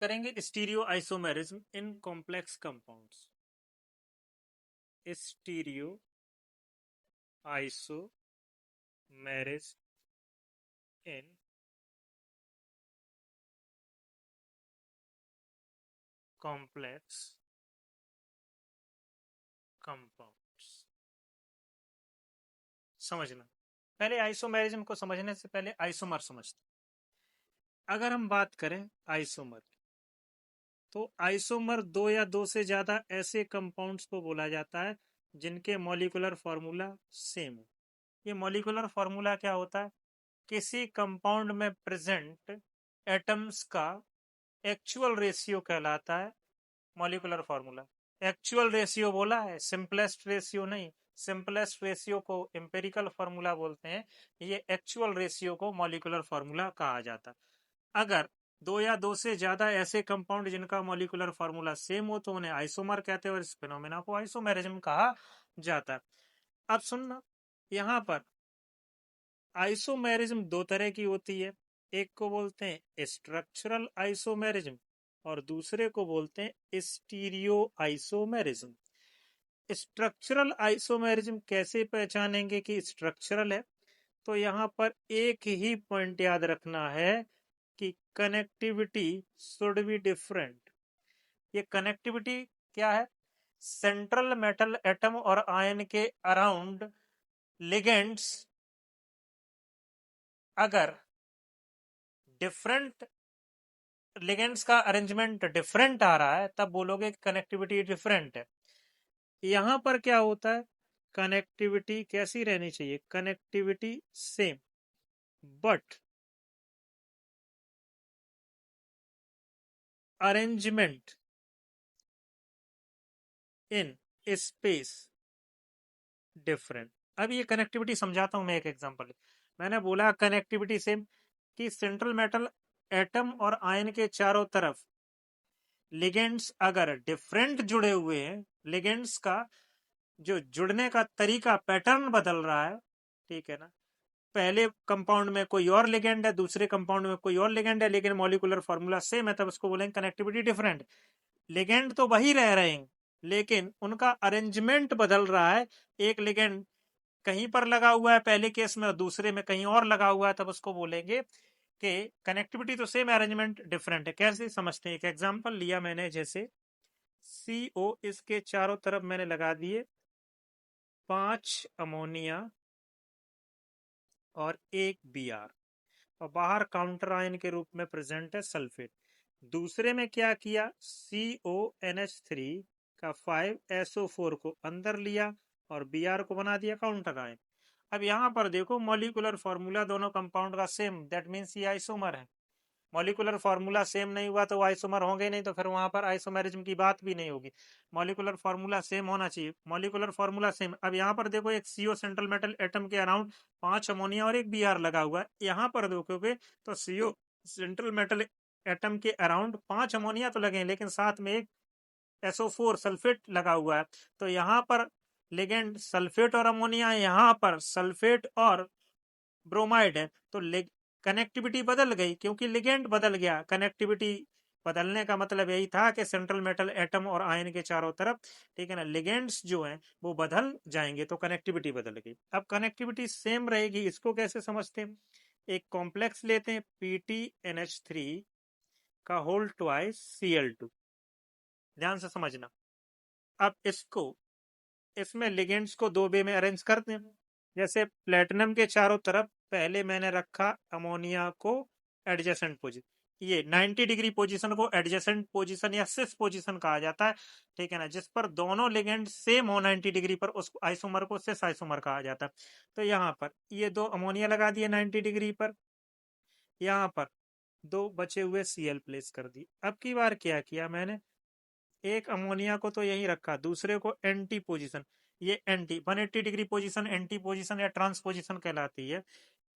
करेंगे stereo isomerism in complex compounds. Stereo isomerism in complex compounds. समझना, पहले isomerism को समझने से पहले आइसोमर समझते। अगर हम बात करें आइसोमर, तो आइसोमर दो या दो से ज्यादा ऐसे कंपाउंड्स को बोला जाता है जिनके मॉलिक्यूलर फॉर्मूला सेम हो। ये मॉलिक्यूलर फॉर्मूला क्या होता है? किसी कंपाउंड में प्रेजेंट एटम्स का एक्चुअल रेशियो कहलाता है मॉलिक्यूलर फॉर्मूला। एक्चुअल रेशियो बोला है, सिंपलेस्ट रेशियो नहीं। सिंपलेस्ट रेशियो को एम्पेरिकल फॉर्मूला बोलते हैं, ये एक्चुअल रेशियो को मॉलिक्यूलर फॉर्मूला कहा जाता है। अगर दो या दो से ज्यादा ऐसे कंपाउंड जिनका मॉलिक्यूलर फॉर्मूला सेम हो तो उन्हें आइसोमर कहते हैं और इस फिनोमेना को आइसोमेरिज्म कहा जाता है। अब सुनना, यहां पर आइसोमेरिज्म दो तरह की होती है। एक को बोलते हैं स्ट्रक्चरल आइसोमेरिज्म और दूसरे को बोलते हैं स्टीरियो आइसोमेरिज्म। स्ट्रक्चरल आइसोमेरिज्म कैसे पहचानेंगे कि स्ट्रक्चरल है? तो यहां पर एक ही पॉइंट याद रखना है कि कनेक्टिविटी शुड बी डिफरेंट। ये कनेक्टिविटी क्या है? सेंट्रल मेटल एटम और आयन के अराउंड लिगेंड्स अगर डिफरेंट लिगेंड्स का अरेंजमेंट डिफरेंट आ रहा है तब बोलोगे कनेक्टिविटी डिफरेंट है। यहां पर क्या होता है? कनेक्टिविटी कैसी रहनी चाहिए? Connectivity same, but arrangement in space different. अब ये कनेक्टिविटी समझाता हूं मैं एक एग्जांपल। मैंने बोला कनेक्टिविटी सेम कि सेंट्रल मेटल एटम और आयन के चारों तरफ लिगेंड्स अगर डिफरेंट जुड़े हुए हैं, लिगेंड्स का जो जुड़ने का तरीका पैटर्न बदल रहा है, ठीक है ना, पहले कंपाउंड में कोई और लिगेंड है, दूसरे कंपाउंड में कोई और लिगेंड है, लेकिन मॉलिक्यूलर फॉर्मूला सेम है, तब उसको बोलेंगे कनेक्टिविटी डिफरेंट। लिगेंड तो वही रह रहे हैं लेकिन उनका अरेंजमेंट बदल रहा है। एक लिगेंड कहीं पर लगा हुआ है पहले केस में और दूसरे में कहीं और लगा हुआ है, तब उसको बोलेंगे कि कनेक्टिविटी तो सेम, अरेंजमेंट डिफरेंट है। कैसे समझते हैं? एक एग्जांपल लिया मैंने, जैसे CO, इसके चारों तरफ मैंने लगा दिए 5 अमोनिया और 1 Br और बाहर काउंटर आयन के रूप में प्रेजेंट है सल्फेट। दूसरे में क्या किया? CONH3 का 5SO4 को अंदर लिया और Br को बना दिया काउंटर आयन। अब यहां पर देखो मॉलिक्यूलर फॉर्मूला दोनों कंपाउंड का सेम, दैट मीन्स ये आइसोमर है। मॉलिक्यूलर फॉर्मूला सेम नहीं हुआ तो आइसोमर होंगे नहीं, तो फिर वहां पर आइसोमेरिज्म की बात भी नहीं होगी। मॉलिक्यूलर फॉर्मूला सेम होना चाहिए। Molecular formula same. अब यहाँ पर देखो एक CO सेंट्रल मेटल एटम के अराउंड 5 अमोनिया और 1 Br लगा हुआ है। यहाँ पर देखोगे तो CO सेंट्रल मेटल एटम के अराउंड 5 अमोनिया तो लगे लेकिन साथ में एक SO4 सल्फेट लगा हुआ है। तो यहाँ पर लिगेंड सल्फेट और अमोनिया, यहाँ पर सल्फेट और ब्रोमाइड है, तो कनेक्टिविटी बदल गई क्योंकि लिगेंड बदल गया। कनेक्टिविटी बदलने का मतलब यही था कि सेंट्रल मेटल एटम और आयन के चारों तरफ, ठीक है ना, लिगेंड्स जो हैं वो बदल जाएंगे, तो कनेक्टिविटी बदल गई। अब कनेक्टिविटी सेम रहेगी, इसको कैसे समझते हैं? एक कॉम्प्लेक्स लेते हैं PTNH3 का होल ट्वाइस Cl2। ध्यान से समझना। अब इसमें लिगेंड्स को 2 वे में अरेंज करते हैं। जैसे प्लेटिनम के चारों तरफ पहले मैंने रखा अमोनिया को एडजेसेंट पोजीशन, ये 90 डिग्री पोजीशन को एडजेसेंट पोजीशन या सिस पोजीशन कहा जाता है, ठीक है ना, जिस पर दोनों लिगेंड सेम हो 90 डिग्री पर, उस आइसोमर को सिस आइसोमर कहा जाता है। तो यहाँ पर ये 2 अमोनिया लगा दिए 90 डिग्री पर, यहाँ पर 2 बचे हुए Cl प्लेस कर दी। अब की बार क्या किया मैंने? एक अमोनिया को तो यही रखा, दूसरे को एंटी पोजीशन, ये anti 180 degree position anti position या ट्रांस पोजीशन कहलाती है,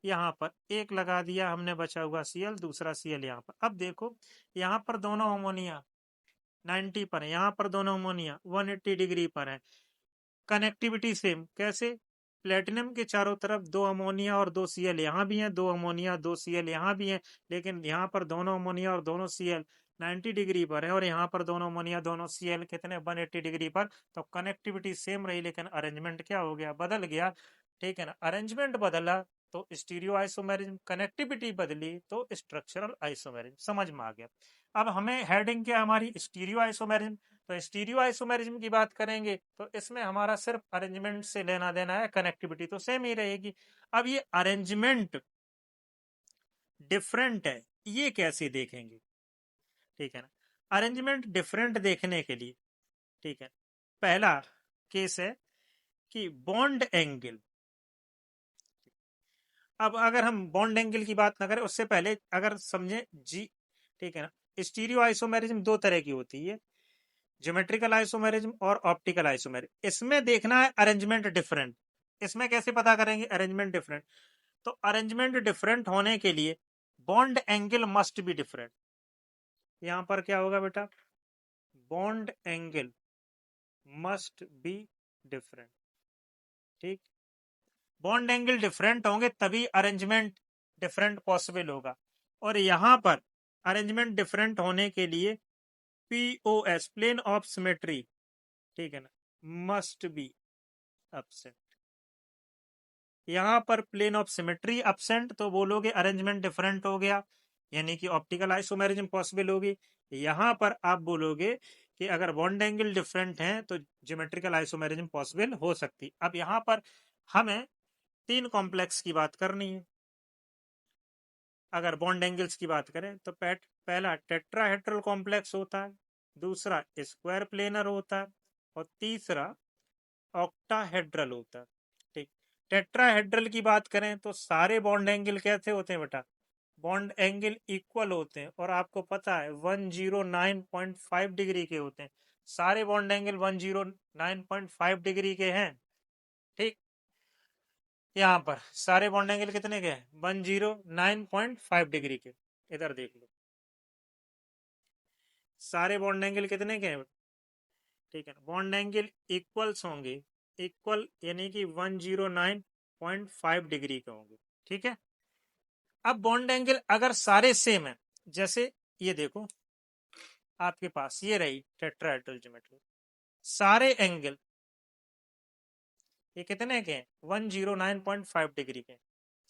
यहाँ पर एक लगा दिया हमने, बचा हुआ Cl, दूसरा Cl यहाँ पर। अब देखो यहाँ पर दोनों अमोनिया 90 पर है, यहाँ पर दोनों अमोनिया 180 डिग्री पर है। कनेक्टिविटी सेम, कैसे? प्लेटिनम के चारों तरफ 2 अमोनिया और 2 Cl यहाँ भी हैं, 2 अमोनिया 2 Cl यहाँ भी हैं, लेकिन यहाँ पर दोनों अमोनिया और दोनों Cl 90 डिग्री पर है और यहाँ पर दोनों अमोनिया दोनों Cl कितने 180 डिग्री पर, तो कनेक्टिविटी सेम रही लेकिन अरेंजमेंट क्या हो गया, बदल गया। ठीक है ना, अरेंजमेंट बदला तो स्टीरियो आइसोमेरिज्म, कनेक्टिविटी बदली तो स्ट्रक्चरल आइसोमेरिज्म। समझ में आ गया। अब हमें हेडिंग क्या हमारी, स्टीरियो आइसोमेरिज्म। तो स्टीरियो आइसोमेरिज्म की बात करेंगे तो इसमें हमारा सिर्फ अरेंजमेंट से लेना देना है, कनेक्टिविटी तो सेम ही रहेगी। अब ये अरेंजमेंट डिफरेंट है, ये कैसे देखेंगे। ठीक है ना, अरेंजमेंट डिफरेंट देखने के लिए, ठीक है, पहला केस है कि बॉन्ड एंगल। अब अगर हम बॉन्ड एंगल की बात ना करें उससे पहले अगर समझे जी, ठीक है ना, स्टीरियो आइसोमेरिज्म दो तरह की होती है, ज्योमेट्रिकल आइसोमेरिज्म और ऑप्टिकल आइसोमेरिज्म। इसमें देखना है अरेंजमेंट डिफरेंट। इसमें कैसे पता करेंगे अरेंजमेंट डिफरेंट, तो अरेंजमेंट डिफरेंट होने के लिए bond angle must be different. यहां पर क्या होगा बेटा, bond angle must be different. ठीक, बॉन्ड एंगल डिफरेंट होंगे तभी अरेंजमेंट डिफरेंट पॉसिबल होगा। और यहां पर अरेंजमेंट डिफरेंट होने के लिए पीओएस प्लेन ऑफ सिमेट्री, ठीक है ना, मस्ट बी एब्सेंट। यहां पर प्लेन ऑफ सिमेट्री एब्सेंट तो बोलोगे अरेंजमेंट डिफरेंट हो गया, यानी कि ऑप्टिकल आइसोमेरिज्म पॉसिबल होगी। यहां पर आप बोलोगे कि अगर बॉन्ड एंगल डिफरेंट है तो ज्योमेट्रिकल आइसोमेरिज्म पॉसिबल हो सकती। अब यहां पर हमें तीन कॉम्प्लेक्स की बात करनी है। अगर बॉन्ड एंगल्स की बात करें तो पहला टेट्राहेड्रल कॉम्प्लेक्स होता है, दूसरा स्क्वायर प्लेनर होता है और तीसरा ऑक्टाहेड्रल होता है। ठीक, टेट्राहेड्रल की बात करें तो सारे बॉन्ड एंगल कैसे होते हैं बेटा, बॉन्ड एंगल इक्वल होते हैं और आपको पता है 109.5 डिग्री के होते हैं। सारे बॉन्ड एंगल 109.5 डिग्री के हैं। ठीक, यहाँ पर सारे बॉन्ड एंगल कितने के हैं, 109.5 डिग्री के। इधर देख लो, सारे बॉन्ड एंगल कितने के हैं। ठीक है, बॉन्ड एंगल इक्वल्स होंगे, इक्वल यानी कि 109.5 डिग्री के होंगे। ठीक है, अब बॉन्ड एंगल अगर सारे सेम है, जैसे ये देखो आपके पास ये रही टेट्राहेड्रल ज्योमेट्री, सारे एंगल ये कितने के हैं, 109.5 डिग्री के।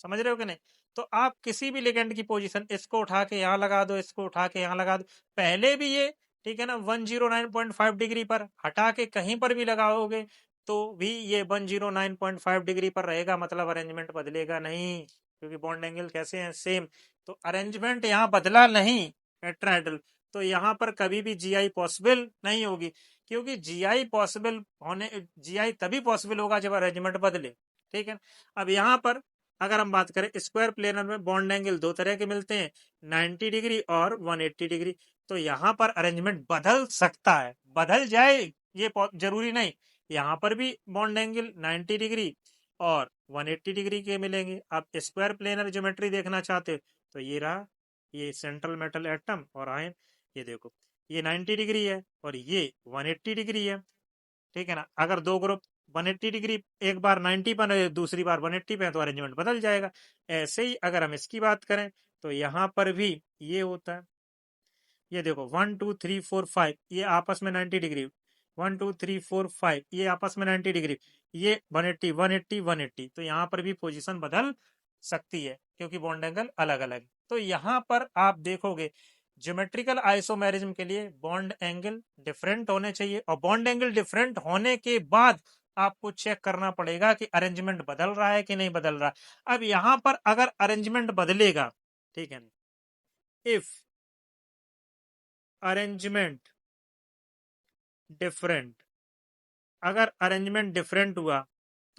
समझ रहे हो कि नहीं। तो आप किसी भी लिगेंड की पोजीशन, इसको उठा के यहाँ लगा दो, इसको उठा के यहाँ लगा दो, पहले भी ये, ठीक है ना, 109.5 डिग्री पर, हटा के कहीं पर भी लगाओगे तो भी ये 109.5 डिग्री पर रहेगा, मतलब अरेंजमेंट बदलेगा नहीं, क्योंकि बॉन्ड एंगल कैसे हैं, सेम। तो अरेंजमेंट यहाँ बदला नहीं टेट्राहेड्रल, तो यहाँ पर कभी भी जीआई पॉसिबल नहीं होगी, क्योंकि जीआई पॉसिबल होने, जीआई तभी पॉसिबल होगा जब अरेंजमेंट बदले। ठीक है, अब यहाँ पर अगर हम बात करें स्क्वायर प्लेनर में बॉन्ड एंगल दो तरह के मिलते हैं, 90 डिग्री और 180 डिग्री। तो यहाँ पर अरेंजमेंट बदल सकता है, बदल जाए ये जरूरी नहीं। यहाँ पर भी बॉन्ड एंगल 90 डिग्री और 180 डिग्री के मिलेंगे। आप स्क्वायर प्लेनर ज्योमेट्री देखना चाहते हो तो ये रहा, ये सेंट्रल मेटल एटम और आयन, ये देखो ये 90 डिग्री है और ये 180 डिग्री है। ठीक है ना, अगर दो ग्रुप 180 डिग्री एक बार 90 पर है, दूसरी बार 180 पे है, तो अरेंजमेंट बदल जाएगा। ऐसे ही अगर हम इसकी बात करें तो यहाँ पर भी ये होता है, ये देखो 1 2 3 4 5 ये आपस में 90 डिग्री, 1 2 3 4 5 ये आपस में 90 डिग्री, ये 180 180 180, तो यहाँ पर भी पोजीशन बदल सकती है क्योंकि बॉन्ड एंगल अलग अलग। तो यहाँ पर आप देखोगे ज्योमेट्रिकल आइसोमेरिज्म के लिए बॉन्ड एंगल डिफरेंट होने चाहिए, और बॉन्ड एंगल डिफरेंट होने के बाद आपको चेक करना पड़ेगा कि अरेंजमेंट बदल रहा है कि नहीं बदल रहा है। अब यहाँ पर अगर अरेंजमेंट बदलेगा, ठीक है, इफ अरेंजमेंट डिफरेंट, अगर अरेंजमेंट डिफरेंट हुआ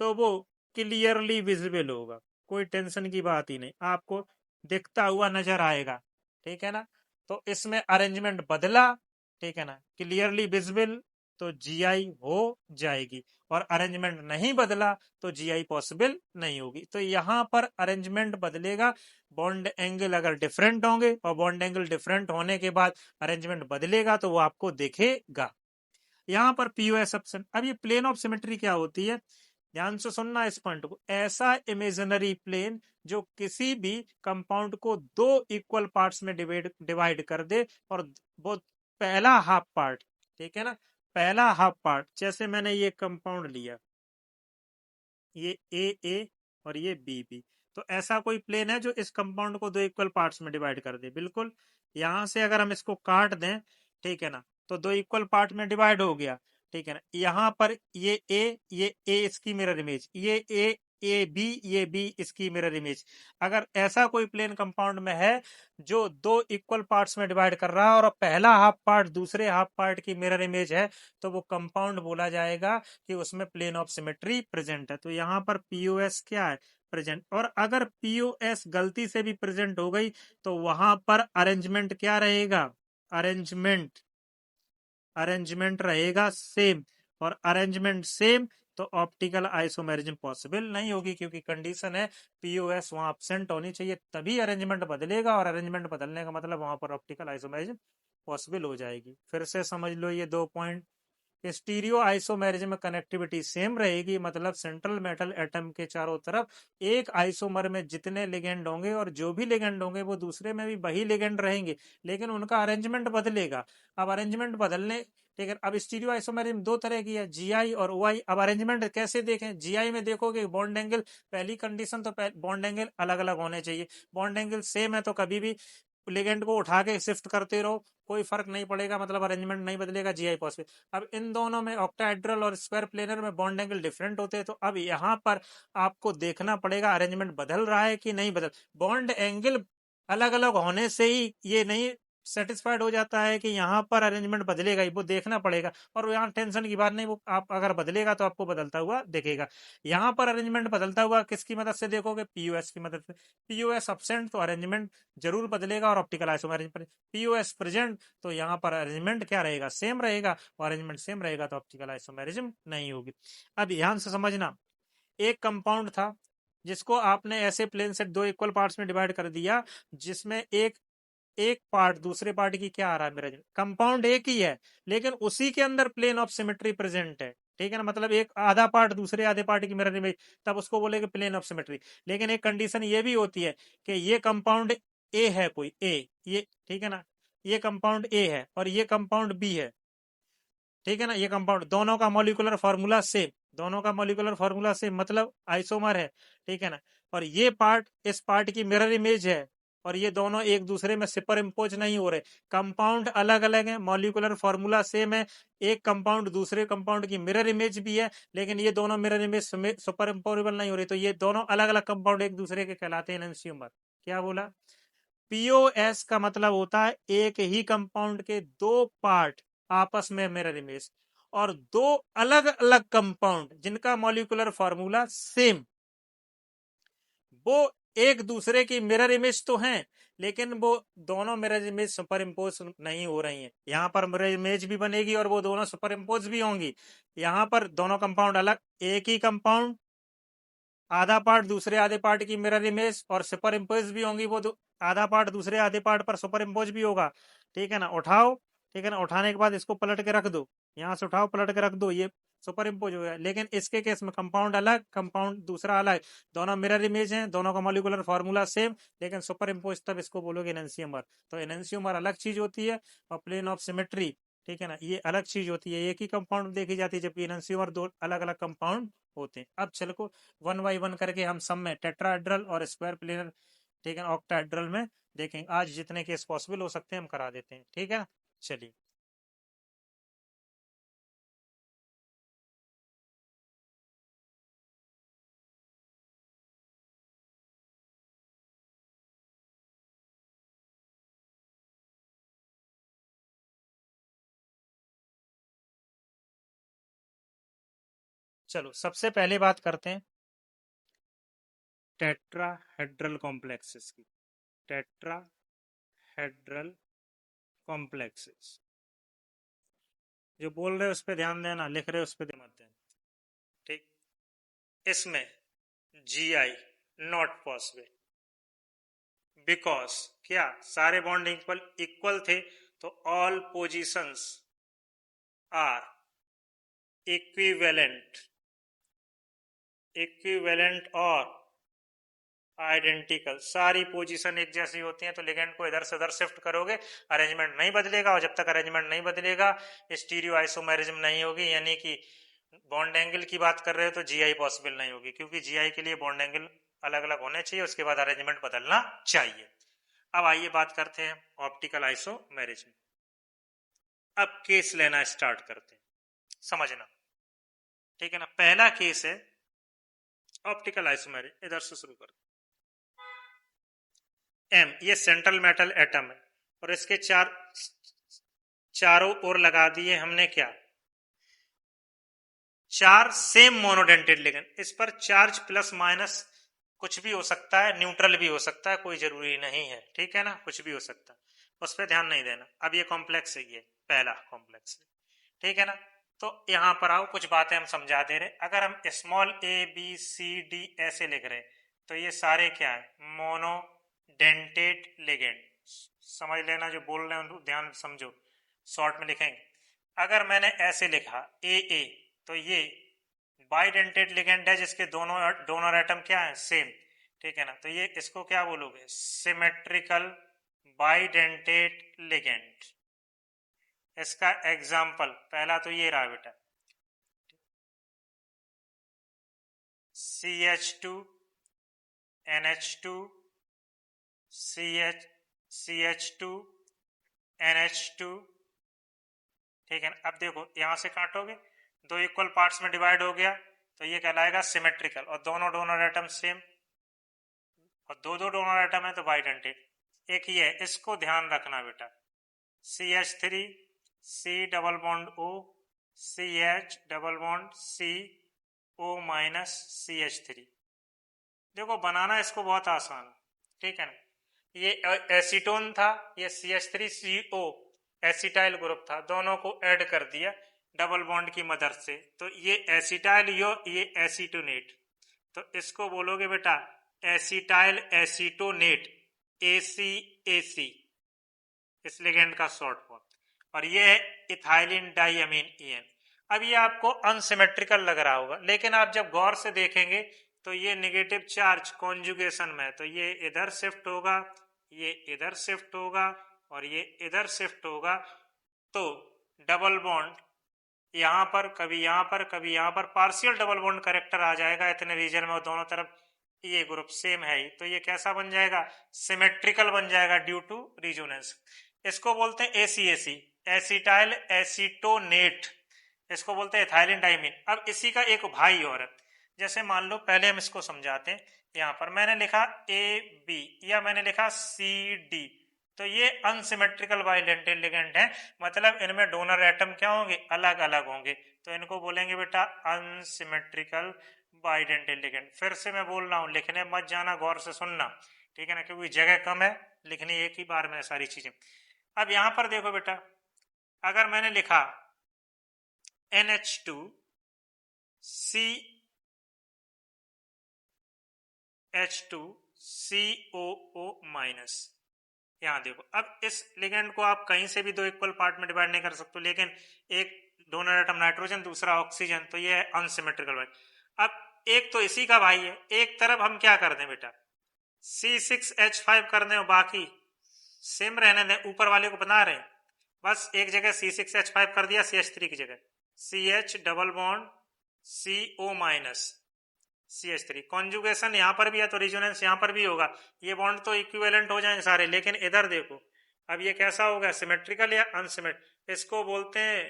तो वो क्लियरली विजिबल होगा, कोई टेंशन की बात ही नहीं, आपको दिखता हुआ नजर आएगा। ठीक है ना, तो इसमें अरेंजमेंट बदला, ठीक है ना, क्लियरली विजिबल, तो जीआई हो जाएगी, और अरेंजमेंट नहीं बदला तो जीआई पॉसिबल नहीं होगी। तो यहाँ पर अरेंजमेंट बदलेगा बॉन्ड एंगल अगर डिफरेंट होंगे, और बॉन्ड एंगल डिफरेंट होने के बाद अरेंजमेंट बदलेगा तो वो आपको दिखेगा। यहाँ पर पीओएस ऑप्शन। अब ये प्लेन ऑफ सिमेट्री क्या होती है, ध्यान से सुनना इस पॉइंट को, ऐसा इमेजिनरी प्लेन जो किसी भी कंपाउंड को दो इक्वल पार्ट्स में डिवाइड कर दे, और वो पहला हाफ पार्ट, ठीक है ना, पहला हाफ पार्ट, जैसे मैंने ये कंपाउंड लिया, ये ए और ये बी, तो ऐसा कोई प्लेन है जो इस कंपाउंड को दो इक्वल पार्ट्स में डिवाइड कर दे, बिल्कुल। यहां से अगर हम इसको काट दें, ठीक है ना, तो दो इक्वल पार्ट में डिवाइड हो गया, ठीक है ना। यहाँ पर ये ए इसकी मिरर इमेज, ये बी, ये बी इसकी मिरर इमेज। अगर ऐसा कोई प्लेन कंपाउंड में है जो दो इक्वल पार्ट्स में डिवाइड कर रहा है और पहला हाफ पार्ट दूसरे हाफ पार्ट की मिरर इमेज है, तो वो कंपाउंड बोला जाएगा कि उसमें प्लेन ऑफ सिमेट्री प्रेजेंट है। तो यहाँ पर पीओएस क्या है, प्रेजेंट। और अगर पीओएस गलती से भी प्रेजेंट हो गई तो वहां पर अरेंजमेंट क्या रहेगा, अरेंजमेंट अरेंजमेंट रहेगा सेम, और अरेंजमेंट सेम तो ऑप्टिकल आइसोमेरिज्म पॉसिबल नहीं होगी, क्योंकि कंडीशन है पीओएस वहां एब्सेंट होनी चाहिए, तभी अरेंजमेंट बदलेगा, और अरेंजमेंट बदलने का मतलब वहां पर ऑप्टिकल आइसोमेरिज्म पॉसिबल हो जाएगी। फिर से समझ लो ये दो पॉइंट। स्टीरियो आइसोमेरिज्म में कनेक्टिविटी सेम रहेगी, मतलब सेंट्रल मेटल एटम के चारों तरफ एक आइसोमर में जितने लिगेंड होंगे और जो भी लिगेंड होंगे वो दूसरे में भी वही लिगेंड रहेंगे, लेकिन उनका अरेंजमेंट बदलेगा। अब अरेंजमेंट बदलने, ठीक है, अब स्टीरियो आइसोमेरिज्म दो तरह की है, जीआई और ओआई। अब अरेंजमेंट कैसे देखें, जीआई में देखोगे बॉन्ड एंगल, पहली कंडीशन तो बॉन्ड एंगल अलग अलग होने चाहिए, बॉन्ड एंगल सेम है तो कभी भी लिगेंड को उठा के शिफ्ट करते रहो, कोई फर्क नहीं पड़ेगा, मतलब अरेंजमेंट नहीं बदलेगा, जीआई पॉसिबल। अब इन दोनों में ऑक्टाहेड्रल और स्क्वायर प्लेनर में बॉन्ड एंगल डिफरेंट होते हैं, तो अब यहाँ पर आपको देखना पड़ेगा अरेंजमेंट बदल रहा है कि नहीं बदल। बॉन्ड एंगल अलग अलग होने से ही ये नहीं सेटिस्फाइड हो जाता है कि यहाँ पर अरेंजमेंट बदलेगा ही, वो देखना पड़ेगा। और यहाँ टेंशन की बात नहीं, वो आप अगर बदलेगा तो आपको बदलता हुआ दिखेगा। यहाँ पर अरेंजमेंट बदलता हुआ किसकी मदद से देखोगे, पीयूएस की मदद से। पीयूएस अब्सेंट तो अरेंजमेंट जरूर बदलेगा, और ऑप्टिकल आइसोमेरिज्म। पीओएस प्रेजेंट तो यहाँ पर अरेंजमेंट क्या रहेगा, सेम रहेगा, और अरेंजमेंट सेम रहेगा तो ऑप्टिकल आइसोमेरिज्म नहीं होगी। अब ध्यान से समझना, एक कंपाउंड था जिसको आपने ऐसे प्लेन से दो इक्वल पार्ट्स में डिवाइड कर दिया, जिसमें एक एक पार्ट दूसरे पार्ट की क्या आ रहा है मेरा, कंपाउंड एक ही है, लेकिन उसी के अंदर प्लेन ऑफ सिमेट्री प्रेजेंट है, ठीक है ना, मतलब एक आधा पार्ट दूसरे आधे पार्ट की मिरर इमेज, तब उसको बोलेंगे प्लेन ऑफ सिमेट्री। लेकिन एक कंडीशन ये भी होती है कि ये कंपाउंड ए है, कोई ए, ये ठीक है ना, ये कंपाउंड ए है और ये कंपाउंड बी है, ठीक है ना, ये कंपाउंड दोनों का मॉलिक्यूलर फार्मूला सेम, दोनों का मॉलिक्यूलर फार्मूला सेम, मतलब आइसोमर है, ठीक है ना। और ये पार्ट इस पार्ट की मिरर इमेज है, और ये दोनों एक दूसरे में सुपर इम्पोज नहीं हो रहे, कंपाउंड अलग अलग है, मॉलिक्यूलर फार्मूला सेम है, एक कंपाउंड दूसरे कंपाउंड की मिरर इमेज भी है, लेकिन ये दोनों मिरर इमेज सुपर इम्पोजेबल नहीं हो रही, तो ये दोनों अलग अलग कंपाउंड एक दूसरे के कहलाते हैं एनंसियोमर। क्या बोला, पीओएस का मतलब होता है एक ही कंपाउंड के दो पार्ट आपस में मिरर इमेज, और दो अलग अलग कंपाउंड जिनका मॉलिक्यूलर फार्मूला सेम, वो एक दूसरे की मिरर इमेज तो हैं, लेकिन वो दोनों मिरर इमेज सुपर इम्पोज नहीं हो रही हैं। यहाँ पर मिरर इमेज भी बनेगी और वो दोनों सुपर इम्पोज भी होंगी। यहाँ पर दोनों कंपाउंड अलग, एक ही कंपाउंड आधा पार्ट दूसरे आधे पार्ट की मिरर इमेज और सुपर इम्पोज भी होंगी, वो आधा पार्ट दूसरे आधे पार्ट पर सुपर इम्पोज भी होगा, ठीक है ना। उठाओ, ठीक है ना, उठाने के बाद इसको पलट के रख दो, यहाँ से उठाओ पलट के रख दो, ये सुपर इम्पोज हो गया। लेकिन इसके केस में कंपाउंड अलग, कंपाउंड दूसरा अलग, दोनों मिरर इमेज हैं, दोनों का मॉलिक्यूलर फार्मूला सेम, लेकिन सुपर इम्पोज तब इसको बोलोगे एनंसियोमर। तो एनंसियोमर अलग चीज होती है, और प्लेन ऑफ सिमेट्री, ठीक है ना, ये अलग चीज होती है, एक ही कंपाउंड देखी जाती है, जबकि एनंसियोमर दो अलग अलग कंपाउंड होते हैं। अब चलो वन बाई वन करके हम सब में टेट्राहेड्रल और स्क्वायर प्लेनर, ठीक है, ऑक्टाहेड्रल में देखेंगे। आज जितने केस पॉसिबल हो सकते हैं हम करा देते हैं, ठीक है। चलिए, चलो सबसे पहले बात करते हैं टेट्राहेड्रल कॉम्प्लेक्सेस की। टेट्राहेड्रल कॉम्प्लेक्सेस, जो बोल रहे हो उस पर ध्यान देना, लिख रहे हो उस पर ध्यान मत देना, ठीक। इसमें G I not possible, because क्या सारे बॉन्ड इक्वल इक्वल थे, तो all positions are equivalent, equivalent और आइडेंटिकल, सारी पोजीशन एक जैसी होती हैं तो लिगेंड को इधर से उधर शिफ्ट करोगे, अरेंजमेंट नहीं बदलेगा, और जब तक अरेंजमेंट नहीं बदलेगा स्टीरियो आइसोमेरिज्म नहीं होगी, यानी कि बॉन्ड एंगल की बात कर रहे हो तो जीआई पॉसिबल नहीं होगी, क्योंकि जीआई के लिए बॉन्ड एंगल अलग अलग होने चाहिए, उसके बाद अरेंजमेंट बदलना चाहिए। अब आइए बात करते हैं ऑप्टिकल आइसोमेरिज्म। अब केस लेना स्टार्ट करते हैं, समझना, ठीक है ना। पहला केस है ऑप्टिकल आइसोमेरिज्म, इधर से शुरू करते हैं। एम, ये सेंट्रल मेटल एटम है और इसके चारों ओर लगा दिए हमने क्या, चार सेम मोनोडेंटेड लिगेंड। इस पर चार्ज प्लस माइनस कुछ भी हो सकता है, न्यूट्रल भी हो सकता है, कोई जरूरी नहीं है, ठीक है ना, कुछ भी हो सकता है, उस पर ध्यान नहीं देना। अब ये कॉम्प्लेक्स है, ये पहला कॉम्प्लेक्स है, ठीक है ना। तो यहां पर आओ, कुछ बातें हम समझा दे रहे। अगर हम small a B C d ऐसे लिख रहे तो ये सारे क्या है, मोनोडेंटेड लिगेंड। समझ लेना, जो बोल रहे हैं ध्यान समझो, शॉर्ट में लिखेंगे। अगर मैंने ऐसे लिखा ए तो ये बाइडेंटेड लिगेंड है जिसके दोनों डोनर एटम क्या है, सेम, ठीक है ना। तो ये इसको क्या बोलोगे, सिमेट्रिकल बाइडेंटेड लिगेंड। इसका एग्जाम्पल पहला तो ये रहा बेटा, CH2 NH2 CH2 NH2, ठीक है ना। अब देखो यहां से काटोगे, दो इक्वल पार्ट्स में डिवाइड हो गया तो ये कहलाएगा सिमेट्रिकल, और दोनों डोनर एटम सेम, और दो दो डोनर एटम है तो बाइडेंटेड। एक ही है, इसको ध्यान रखना बेटा, CH3 C double bond O CH double bond C O minus CH3। देखो बनाना इसको बहुत आसान, ठीक है ना। ये एसीटोन था, ये CH3CO एसिटाइल ग्रुप था, दोनों को ऐड कर दिया डबल बॉन्ड की मदद से, तो ये एसिटाइल ये एसीटोनेट, तो इसको बोलोगे बेटा एसिटाइल एसीटोनेट, ACAC, इस लिगेंड का शॉर्ट फॉर्म। और ये है इथाइलिन डाइअमीन EN। अब ये आपको अनसिमेट्रिकल लग रहा होगा, लेकिन आप जब गौर से देखेंगे तो ये नेगेटिव चार्ज कॉन्जुगेशन में, तो ये इधर शिफ्ट होगा, ये इधर शिफ्ट होगा, और ये इधर शिफ्ट होगा, तो डबल बॉन्ड यहां पर कभी यहां पर कभी यहां पर पार्शियल डबल बॉन्ड करेक्टर आ जाएगा इतने रीजन में, और दोनों तरफ ये ग्रुप सेम है ही, तो ये कैसा बन जाएगा, सिमेट्रिकल बन जाएगा ड्यू टू रिजोनेंस। इसको बोलते हैं ACAC, एसिटाइल एसीटोनेट, इसको बोलते हैं इथाइलिन डाइमीन। अब इसी का एक भाई और है, जैसे मान लो पहले हम इसको समझाते हैं। यहां पर मैंने लिखा AB या मैंने लिखा CD, तो ये अनसिमेट्रिकल बाइडेंटेड लिगेंड है, मतलब इनमें डोनर एटम क्या होंगे, अलग अलग होंगे, तो इनको बोलेंगे बेटा अनसिमेट्रिकल बाइडेंटेड लिगेंड। फिर से मैं बोल रहा हूं, लिखने मत जाना, गौर से सुनना, ठीक है ना, क्योंकि जगह कम है, लिखनी एक ही बार में सारी चीजें। अब यहां पर देखो बेटा, अगर मैंने लिखा NH2 CH2 COO माइनस, यहां देखो, अब इस लिगेंड को आप कहीं से भी दो इक्वल पार्ट में डिवाइड नहीं कर सकते, लेकिन एक डोनर एटम नाइट्रोजन, दूसरा ऑक्सीजन, तो ये है अनसिमेट्रिकल। अब एक तो इसी का भाई है, एक तरफ हम क्या कर दें बेटा, C6H5 कर दें, और बाकी सेम रहने दें, ऊपर वाले को बना रहे हैं, बस एक जगह C6H5 कर दिया, CH3 की जगह CH double bond CO minus CH3। Conjugation यहां पर भी है तो रिजोनेंस यहां पर भी होगा, ये बॉन्ड तो इक्विवेलेंट हो जाएंगे सारे, लेकिन इधर देखो, अब ये कैसा होगा, सिमेट्रिकल या अनसिमेट्रिकल, इसको बोलते हैं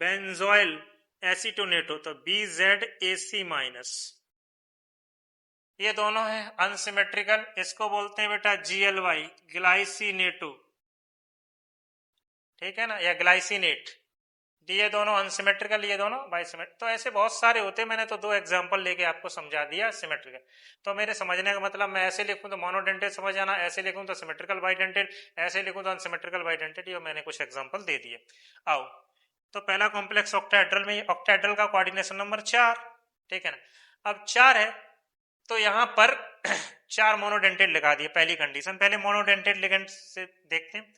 बेंजोइल एसीटोनेटो, तो BZAC माइनस, ये दोनों है अनसिमेट्रिकल, इसको बोलते हैं बेटा GLY ग्लाइसिनेटो, ठीक है ना, या ग्लाइसिनेट। ये दोनों अनसिमेट्रिकल, ये दोनों बाइसिमेट्रिकल। तो ऐसे बहुत सारे होते हैं, मैंने तो दो एग्जांपल लेके आपको समझा दिया सिमेट्रिकल। तो मेरे समझने का मतलब, मैं ऐसे लिखूं तो मोनोडेंटेड समझ आना, ऐसे लिखूं तो सिमेट्रिकल बाइडेंटेड, ऐसे लिखूं तो अनसिमेट्रिकल बाइडेंटेड, ये मैंने कुछ एग्जांपल दे दिए। आओ, तो पहला कॉम्प्लेक्स ऑक्टाहेड्रल में, ऑक्टाहेड्रल का कोऑर्डिनेशन नंबर 4, ठीक है ना। अब 4 है तो यहां पर 4 मोनोडेंटेड लगा दिए, पहली कंडीशन। पहले मोनोडेंटेड लिगेंड से देखते हैं।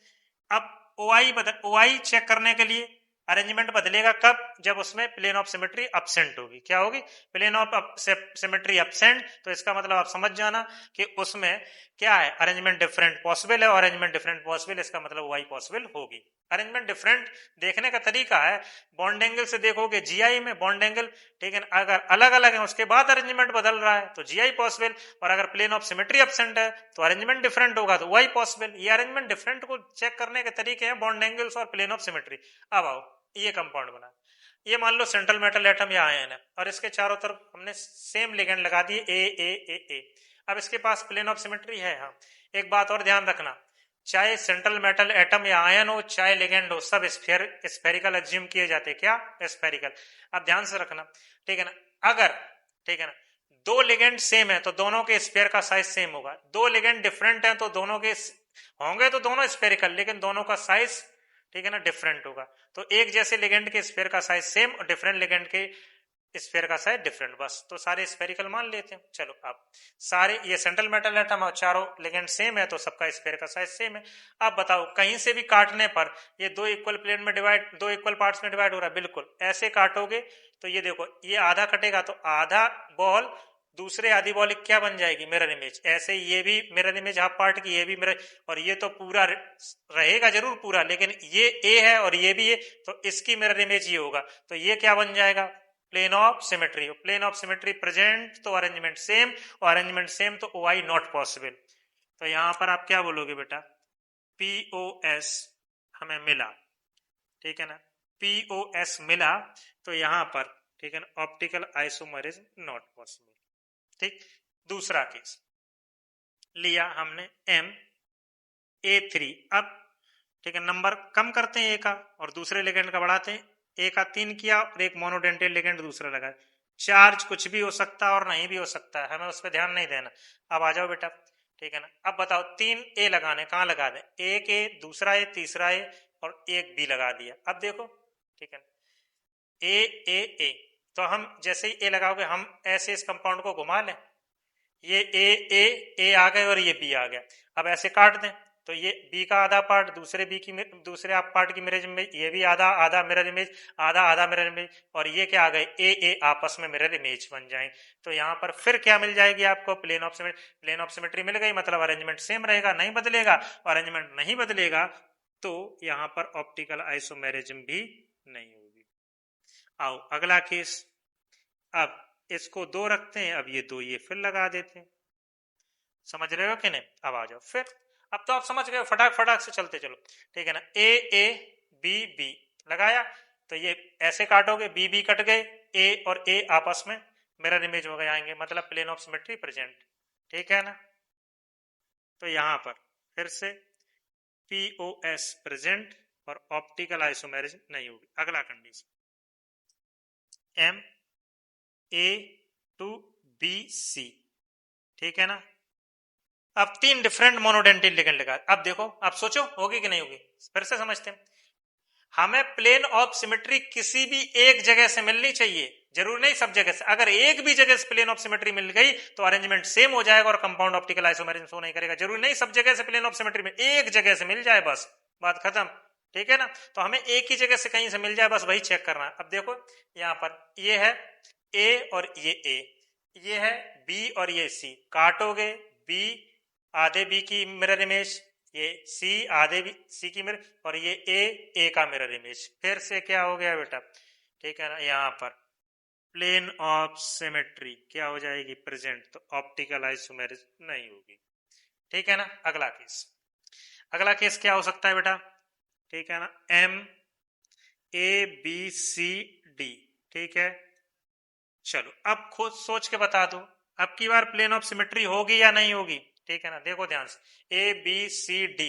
अब OI चेक करने के लिए अरेंजमेंट बदलेगा कब? जब उसमें प्लेन ऑफ सिमेट्री अब्सेंट होगी। क्या होगी? प्लेन ऑफ सिमेट्री अब्सेंट, तो इसका मतलब आप समझ जाना कि उसमें क्या है, अरेंजमेंट डिफरेंट पॉसिबल है, और अरेंजमेंट डिफरेंट पॉसिबल, इसका मतलब वाई पॉसिबल होगी। अरेंजमेंट डिफरेंट देखने का तरीका है, बॉन्ड एंगल से देखोगे जीआई में बॉन्ड एंगल, ठीक है, अगर अलग अलग है उसके बाद अरेंजमेंट बदल रहा है तो जीआई पॉसिबल, और अगर प्लेन ऑफ सिमेट्री अब्सेंट है तो अरेंजमेंट डिफरेंट होगा तो वाई पॉसिबल। ये अरेंजमेंट डिफरेंट को चेक करने के तरीके हैं बॉन्ड एंगल्स और प्लेन ऑफ सिमेट्री। अब आओ, ये कंपाउंड बना, ये मान लो सेंट्रल मेटल एटम या आयन है, और इसके चारों तरफ हमने सेम लिगेंड लगा दिए ए। अब इसके पास प्लेन ऑफ सिमेट्री है। हाँ, एक बात और ध्यान रखना, चाहे सेंट्रल मेटल एटम या आयन हो, चाहे लिगेंड हो, सब स्फेरिकल एज्यूम किए जाते हैं। क्या? स्फेरिकल। अब ध्यान से रखना, ठीक है ना, अगर, ठीक है ना, दो लिगेंड सेम है तो दोनों के स्फेयर का साइज सेम होगा, दो लिगेंड डिफरेंट है तो दोनों के होंगे तो दोनों स्फेरिकल, लेकिन दोनों का साइज, ठीक है ना, डिफरेंट होगा। तो एक जैसे लिगेंड के स्फेयर का साइज सेम और डिफरेंट लिगेंड के स्फेयर का साइज डिफरेंट, बस तो सारे स्फेरिकल मान लेते हैं। चलो, अब सारे ये सेंट्रल मेटल एटम और चारों लिगेंड सेम है तो सबका स्फेयर का साइज सेम है। अब बताओ, कहीं से भी काटने पर ये दो इक्वल प्लेन में डिवाइड, दो इक्वल पार्ट्स में डिवाइड हो रहा है, बिल्कुल ऐसे काटोगे तो ये देखो, ये आधा कटेगा तो आधा बॉल दूसरे आधी बॉल क्या बन जाएगी? Mirror image. ऐसे ये भी मिरर इमेज हाफ पार्ट की, ये भी मिरर, और ये तो पूरा रहेगा जरूर पूरा, लेकिन ये ए है और ये भी ए, तो इसकी मिरर इमेज ये होगा, तो ये क्या बन जाएगा? Plane of symmetry. Plane of symmetry present तो अरेंजमेंट सेम, और अरेंजमेंट सेम तो ओ आई नॉट पॉसिबल। तो यहां पर आप क्या बोलोगे बेटा? पीओएस हमें मिला, ठीक है ना, पीओएस मिला, तो यहां पर, ठीक है ना, ऑप्टिकल आइसोमरिज्म नॉट पॉसिबल। ठीक, दूसरा केस लिया हमने MA3। अब ठीक है, नंबर कम करते हैं ए का और दूसरे लिगेंड का बढ़ाते हैं। ए का 3 किया और एक मोनोडेंटेट लिगेंड दूसरा लगा। चार्ज कुछ भी हो सकता है और नहीं भी हो सकता है, हमें उस पर ध्यान नहीं देना। अब आ जाओ बेटा, ठीक है ना, अब बताओ 3 ए लगाने, कहाँ लगा दें? एक ए, दूसरा ए, तीसरा ए और एक बी लगा दिया। अब देखो, ठीक है, ए, तो हम जैसे ही ए लगाओगे हम ऐसे इस कंपाउंड को घुमा लें, ये ए आ गए और ये बी आ गया। अब ऐसे काट दें तो ये बी का आधा पार्ट दूसरे बी की, दूसरे आप पार्ट की मिरर इमेज, ये भी आधा आधा मिरर इमेज, आधा आधा मिरर इमेज, और ये क्या आ गए? ए आपस में मिरर इमेज बन जाए। तो यहाँ पर फिर क्या मिल जाएगी आपको? Plane of symmetry. Plane of symmetry मिल गई, मतलब अरेंजमेंट सेम रहेगा, नहीं बदलेगा। और अरेंजमेंट नहीं बदलेगा तो यहाँ पर ऑप्टिकल आइसोमेरिज्म भी नहीं होगी। आओ अगला केस, अब इसको 2 रखते हैं, अब ये 2 ये फिर लगा देते हैं। समझ रहे हो कि नहीं? अब आ जाओ फिर, अब तो आप समझ गए, फटाक फटाक से चलते चलो, ठीक है ना। ए बी लगाया तो ये ऐसे काटोगे, बी कट गए, ए और ए आपस में मिरर इमेज हो गए आएंगे, मतलब प्लेन ऑफ सिमेट्री प्रेजेंट, ठीक है ना। तो यहां पर फिर से पीओएस प्रेजेंट और ऑप्टिकल आइसोमेरिज्म नहीं होगी। अगला कंडीशन MA2BC, ठीक है ना। अब 3 डिफरेंट मोनोडेंटिन लिगेंड लगा। अब देखो, आप सोचो होगी कि नहीं होगी, फिर से समझते हैं। हमें प्लेन ऑफ सिमेट्री किसी भी एक जगह से मिलनी चाहिए, जरूर नहीं सब जगह से। अगर एक भी जगह से प्लेन ऑफ सिमेट्री मिल गई तो अरेंजमेंट सेम हो जाएगा और कंपाउंड ऑप्टिकल आइसोमेरिज्म शो नहीं करेगा। जरूर नहीं सब जगह से प्लेन ऑफ सिमेट्री में, एक जगह से मिल जाए बस, बात खत्म, ठीक है ना। तो हमें एक ही जगह से कहीं से मिल जाए बस, वही चेक करना है। अब देखो यहां पर ये है ए और ये है बी और ये सी, काटोगे बी आधे बी की मिरर इमेज, ये सी आधे बी सी की मिरर, और ये ए का मिरर इमेज, फिर से क्या हो गया बेटा? ठीक है ना, यहाँ पर प्लेन ऑफ सिमेट्री क्या हो जाएगी? प्रेजेंट, तो ऑप्टिकल आइसोमेरिज्म नहीं होगी, ठीक है ना। अगला केस क्या हो सकता है बेटा? ठीक है ना, MABCD, ठीक है। चलो अब खुद सोच के बता दो, अब की बार प्लेन ऑफ सिमेट्री होगी या नहीं होगी? ठीक है ना, देखो ध्यान से, ABCD,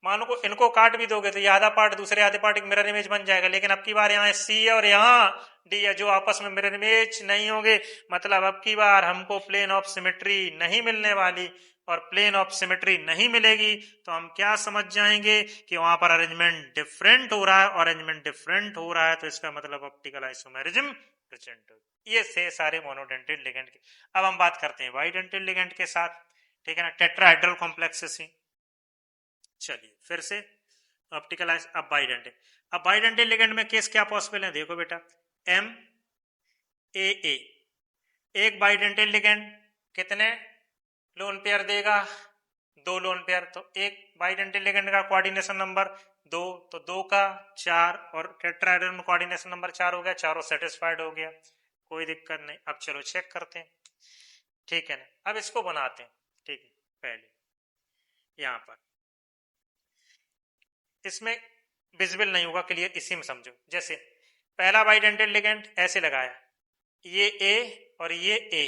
मानो को इनको काट भी दोगे तो ये आधा पार्ट दूसरे आधे पार्ट एक मिरर इमेज बन जाएगा, लेकिन अब की बार यहाँ C है और यहाँ D है जो आपस में मिरर इमेज नहीं होंगे, मतलब अब की बार हमको प्लेन ऑफ सिमेट्री नहीं मिलने वाली। और प्लेन ऑफ सिमेट्री नहीं मिलेगी तो हम क्या समझ जाएंगे कि वहां पर अरेंजमेंट डिफरेंट हो रहा है, और अरेंजमेंट डिफरेंट हो रहा है तो इसका मतलब ऑप्टिकल आइसोमेरिज्म प्रेजेंट हो। ये थे सारे मोनोडेंटेड लिगेंड के। अब हम बात करते हैं बाइडेंटेड लिगेंड के साथ, ठीक है ना, टेट्राहेड्रल कॉम्प्लेक्सेस ही। चलिए फिर से ऑप्टिकल अब बाइडेंटेल। अब बाइडेंटेल लिगेंड में केस क्या पॉसिबल है, देखो बेटा, एम ए ए, एक बाइडेंटेल लिगेंड कितने लोन पेयर देगा, 2 लोन पेयर। तो एक बाइडेंटेल लिगेंड का कोऑर्डिनेशन नंबर 2, तो 2 का 4, और टेट्राहेड्रल में कोऑर्डिनेशन नंबर 4 हो गया, चारों सेटिस्फाइड हो गया, कोई दिक्कत नहीं। अब चलो चेक करते हैं, ठीक है ना। अब इसको बनाते हैं, ठीक है। पहले यहां पर इसमें विजिबल नहीं होगा, क्लियर, इसी में समझो। जैसे पहला बाइडेंटेल लिगेंड ऐसे लगाया, ये ए और ये ए,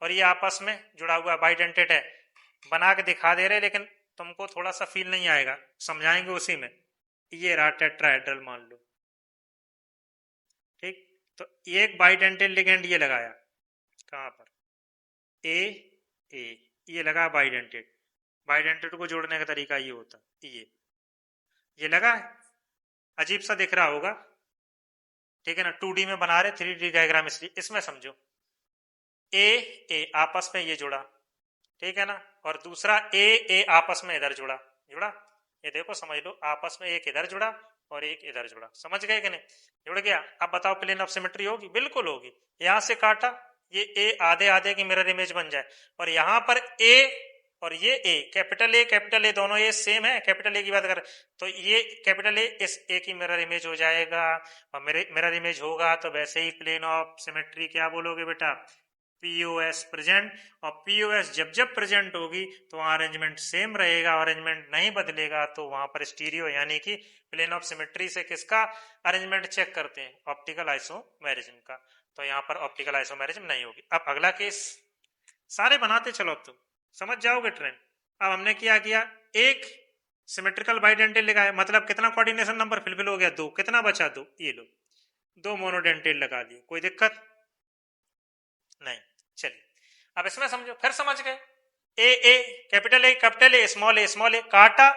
और ये आपस में जुड़ा हुआ बाइडेंटेड है, बना के दिखा दे रहे, लेकिन तुमको थोड़ा सा फील नहीं आएगा, समझाएंगे उसी में। ये रहा टेट्राहेड्रल मान लो, ठीक। तो एक बाइडेंटेल लिगेंड ये लगाया, कहां पर, ए ए, ये लगा बाइडेंटेड। बाइडेंटेड को जोड़ने का तरीका ये होता, ये लगा है, अजीब सा दिख रहा होगा, ठीक है ना, 2D में बना रहे, 3D डायग्राम, इसलिए इसमें समझो, ए ए आपस में ये जुड़ा, ठीक है ना, और दूसरा ए ए आपस में इधर जुड़ा, जुड़ा, ये देखो समझ लो, आपस में एक इधर जुड़ा और एक इधर जुड़ा, समझ गए कि नहीं, जुड़ गया। अब बताओ प्लेन ऑफ सिमेट्री होगी, बिल्कुल होगी। यहां से काटा, ये ए आधे आधे की मिरर इमेज बन जाए, और यहां पर ए और ये ए, कैपिटल ए दोनों ये सेम है, कैपिटल ए की बात कर, तो ये कैपिटल ए इस ए की मिरर इमेज हो जाएगा, और मिरर इमेज होगा तो वैसे ही प्लेन ऑफ सिमेट्री क्या बोलोगे बेटा, पीओएस प्रेजेंट। और पीओएस जब जब प्रेजेंट होगी तो वहां अरेंजमेंट सेम रहेगा, अरेंजमेंट नहीं बदलेगा तो वहां पर स्टीरियो, यानी कि प्लेन ऑफ सिमेट्री से किसका अरेंजमेंट चेक करते हैं, ऑप्टिकल आइसोमेरिज्म का। तो यहाँ पर ऑप्टिकल आइसोमेरिज्म नहीं होगी। अब अगला केस, सारे बनाते चलो, अब तुम समझ जाओगे ट्रेंड। अब हमने क्या किया, एक सिमेट्रिकल बाइडेंटेल लगाया, मतलब कितना कोऑर्डिनेशन नंबर फिलफिल हो गया, 2, कितना बचा, 2, ये लो, 2 मोनोडेंटेल लगा दिए, कोई दिक्कत नहीं। चलिए अब इसमें समझो, फिर समझ गए, ए कैपिटल ए स्मॉल ए काटा,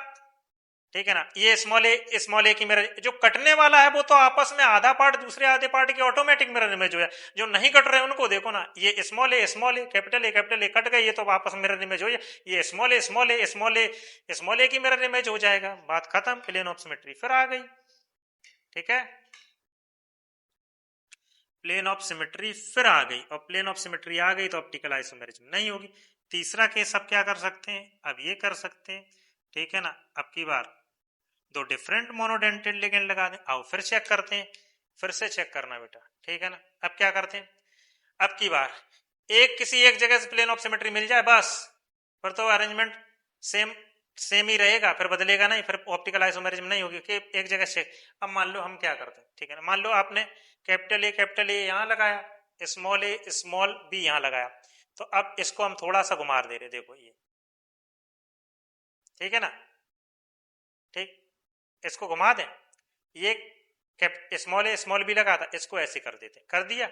ठीक है ना, ये स्मॉल ए की मिरर, जो कटने वाला है वो तो आपस में आधा पार्ट दूसरे आधे पार्ट की ऑटोमेटिक मिरर इमेज हो जाए, जो नहीं कट रहे उनको देखो ना, ये small A capital A cut गए, ये तो आपस में मिरर इमेज हो जाए, ये स्मॉल ए की मिरर इमेज हो जाएगा, बात खत्म, प्लेन ऑफ सिमेट्री फिर आ गई, ठीक है, प्लेन ऑफ सिमेट्री फिर आ गई, और प्लेन ऑफ सिमेट्री आ गई तो ऑप्टिकल आइसोमेरिज्म नहीं होगी। तीसरा केस अब क्या कर सकते हैं, अब ये कर सकते हैं, ठीक है ना, अब की बार 2 डिफरेंट मोनोडेंटेड लिगेंड लगा दें। आओ फिर चेक करते हैं, फिर से चेक करना बेटा, ठीक है ना। अब क्या करते हैं, अब की बार किसी एक जगह से प्लेन ऑफ सिमेट्री मिल जाए बस, फिर तो अरेंजमेंट सेम ही रहेगा, फिर बदलेगा नहीं, फिर ऑप्टिकल आइसोमेरिज्म नहीं होगी, कि एक जगह से। अब मान लो हम क्या करते हैं, ठीक है ना, मान लो आपने कैपिटल ए यहां लगाया, स्मॉल बी यहां लगाया, तो अब इसको हम थोड़ा सा घुमा दे रहे, देखो ये, ठीक है ना, ठीक, इसको घुमा दें, ये स्मॉल बी लगा था, इसको ऐसे कर देते, कर दिया,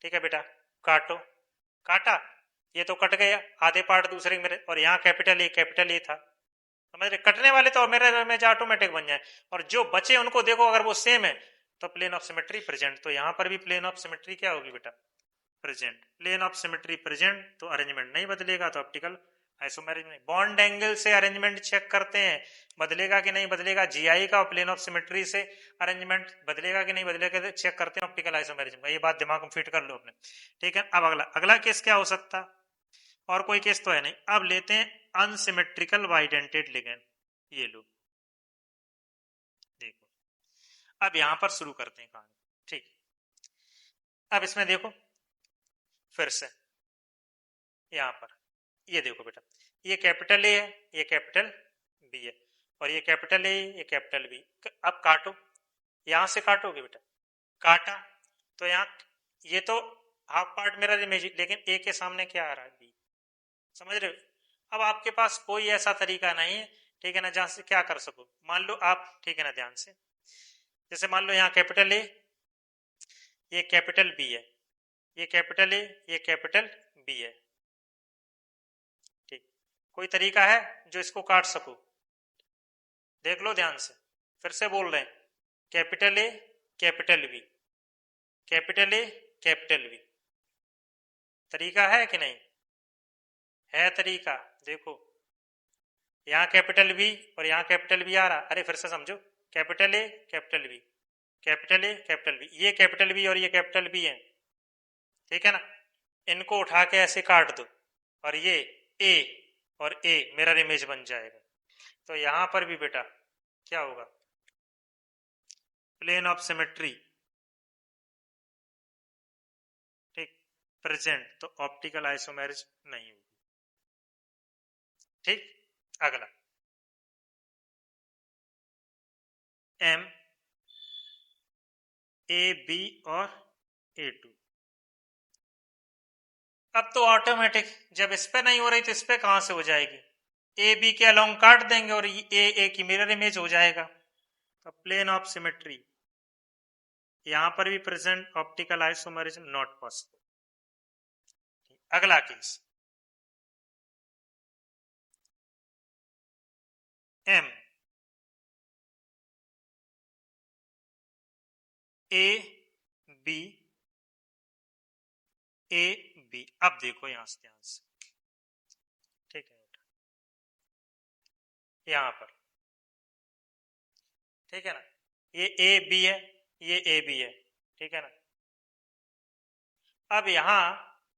ठीक है बेटा, काटो, काटा, ये तो कट गया, आधे पार्ट दूसरे मेरे, और यहाँ कैपिटल ए था, समझ रहे, कटने वाले तो मेरे इमेज ऑटोमेटिक बन जाए, और जो बचे उनको देखो, अगर वो सेम है तो प्लेन ऑफ सिमेट्री प्रेजेंट। तो यहाँ पर भी प्लेन ऑफ सिमेट्री क्या होगी बेटा, present, plane of symmetry present, तो अरेंजमेंट नहीं बदलेगा, तो ऑप्टिकल आइसोमेरिज्म नहीं। बॉन्ड एंगल से अरेंजमेंट चेक करते हैं, बदलेगा कि नहीं बदलेगा, जीआई का और प्लेन ऑफ सिमेट्री से अरेंजमेंट बदलेगा कि नहीं बदलेगा, चेक करते हैं ऑप्टिकल आइसोमेरिज्म का। ये बात दिमाग में फिट कर लो अपने, ठीक है। अब अगला केस क्या हो सकता, और कोई केस तो है नहीं। अब लेते हैं अनसिमेट्रिकल बाइडेंटेड लिगेंड, ये लो, देखो, अब यहां पर शुरू करते हैं कहानी, ठीक। अब इसमें देखो फिर से, यहां पर ये देखो बेटा, ये कैपिटल ए है, ये कैपिटल बी है, और ये कैपिटल ए, ये कैपिटल बी। अब काटो, यहां से काटोगे बेटा, काटा, तो यहाँ ये तो हाफ पार्ट मिरर इमेज, लेकिन ए के सामने क्या आ रहा है, बी, समझ रहे हो। अब आपके पास कोई ऐसा तरीका नहीं है, ठीक है ना, जहां से क्या कर सको, मान लो आप, ठीक है ना, ध्यान से, जैसे मान लो यहाँ कैपिटल ए, ये कैपिटल बी है, ये कैपिटल ए, ये कैपिटल बी है, ठीक, कोई तरीका है जो इसको काट सको, देख लो ध्यान से, फिर से बोल रहे हैं, capital A capital B, capital A capital B, तरीका है कि नहीं है, तरीका देखो, यहाँ कैपिटल बी और यहाँ कैपिटल बी आ रहा, अरे फिर से समझो, capital A capital B, capital A capital B, ये कैपिटल बी और ये कैपिटल बी है, ठीक है ना, इनको उठा के ऐसे काट दो और ये ए और ए मिरर इमेज बन जाएगा। तो यहां पर भी बेटा क्या होगा, प्लेन ऑफ सिमेट्री, ठीक, प्रेजेंट, तो ऑप्टिकल आइसोमेरिज्म नहीं होगी। ठीक, अगला एम ए बी और ए टू। अब तो ऑटोमेटिक, जब इस पे नहीं हो रही तो इस पे कहां से हो जाएगी, ए बी के अलोंग काट देंगे और ए की मिरर इमेज हो जाएगा। तो प्लेन ऑफ सिमेट्री, यहां पर भी present, optical isomerism not possible. अगला case M A B A B. अब देखो यहां से ध्यान से, ठीक है, यहां पर, ठीक है ना, ये ए बी है, ये ए बी है, ठीक है ना। अब यहां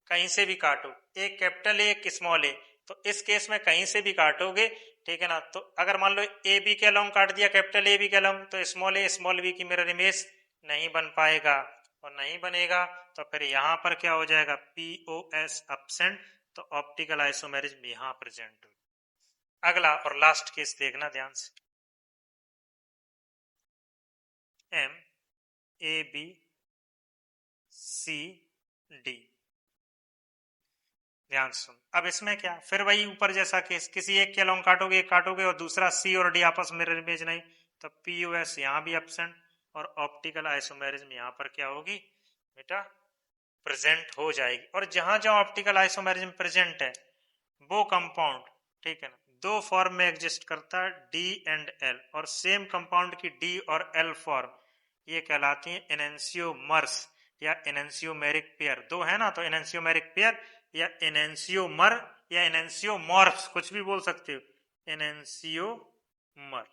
कहीं से भी काटो, एक कैपिटल ए एक स्मॉल ए, तो इस केस में कहीं से भी काटोगे, ठीक है ना, तो अगर मान लो ए बी के अलोंग काट दिया, कैपिटल ए बी के अलोंग, तो स्मॉल ए स्मॉल बी की मिरर इमेज नहीं बन पाएगा, और नहीं बनेगा तो फिर यहां पर क्या हो जाएगा, पी ओ एस एब्सेंट, तो ऑप्टिकल आइसोमेरिज्म यहां प्रेजेंट हो। अगला और लास्ट केस देखना ध्यान से, M A B C D. ध्यान सुन, अब इसमें क्या, फिर वही ऊपर जैसा केस, किसी एक के अलोंग काटोगे, एक काटोगे और दूसरा सी और डी आपस में मिरर इमेज नहीं, तो पी ओ एस यहां भी एब्सेंट, और ऑप्टिकल आइसोमेरिज्म यहां पर क्या होगी बेटा, प्रेजेंट हो जाएगी। और जहां जहां ऑप्टिकल आइसोमेरिज्म प्रेजेंट है वो कंपाउंड, ठीक है ना, दो फॉर्म में एग्जिस्ट करता है, डी एंड एल, और सेम कंपाउंड की डी और एल फॉर्म ये कहलाती है एनेंसियोमर्स या एनेंसियोमेरिक पेयर। दो है ना, तो एनेंसियोमेरिक पेयर या एनेंसियोमर या एनेंसियोमॉर्फ्स, कुछ भी बोल सकते हो, एनेंसियोमर।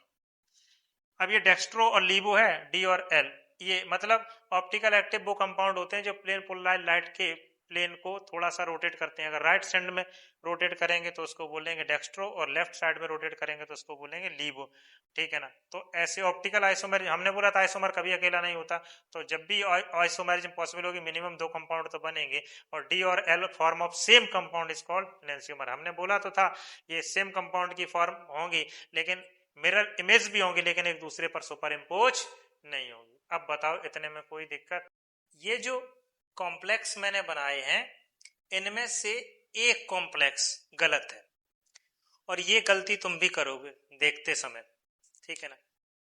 अब ये डेक्स्ट्रो और लीबो है, डी और एल, ये मतलब ऑप्टिकल एक्टिव वो कंपाउंड होते हैं जो प्लेन पोलराइज्ड लाइट के प्लेन को थोड़ा सा रोटेट करते हैं। अगर राइट साइड में रोटेट करेंगे तो उसको बोलेंगे डेक्स्ट्रो, और लेफ्ट साइड में रोटेट करेंगे तो उसको बोलेंगे लीबो, ठीक है ना। तो ऐसे ऑप्टिकल आइसोमेरिज्म, हमने बोला था आइसोमर कभी अकेला नहीं होता, तो जब भी आइसोमेरिज्म पॉसिबल होगी मिनिमम दो कंपाउंड तो बनेंगे, और डी और L form of same compound is called enantiomer. हमने बोला तो था ये सेम कंपाउंड की फॉर्म होंगी, लेकिन मिरर इमेज भी होंगी, लेकिन एक दूसरे पर सुपर इम्पोज नहीं होगी। अब बताओ इतने में कोई दिक्कत? ये जो कॉम्प्लेक्स मैंने बनाए हैं इनमें से एक कॉम्प्लेक्स गलत है, और ये गलती तुम भी करोगे देखते समय, ठीक है ना,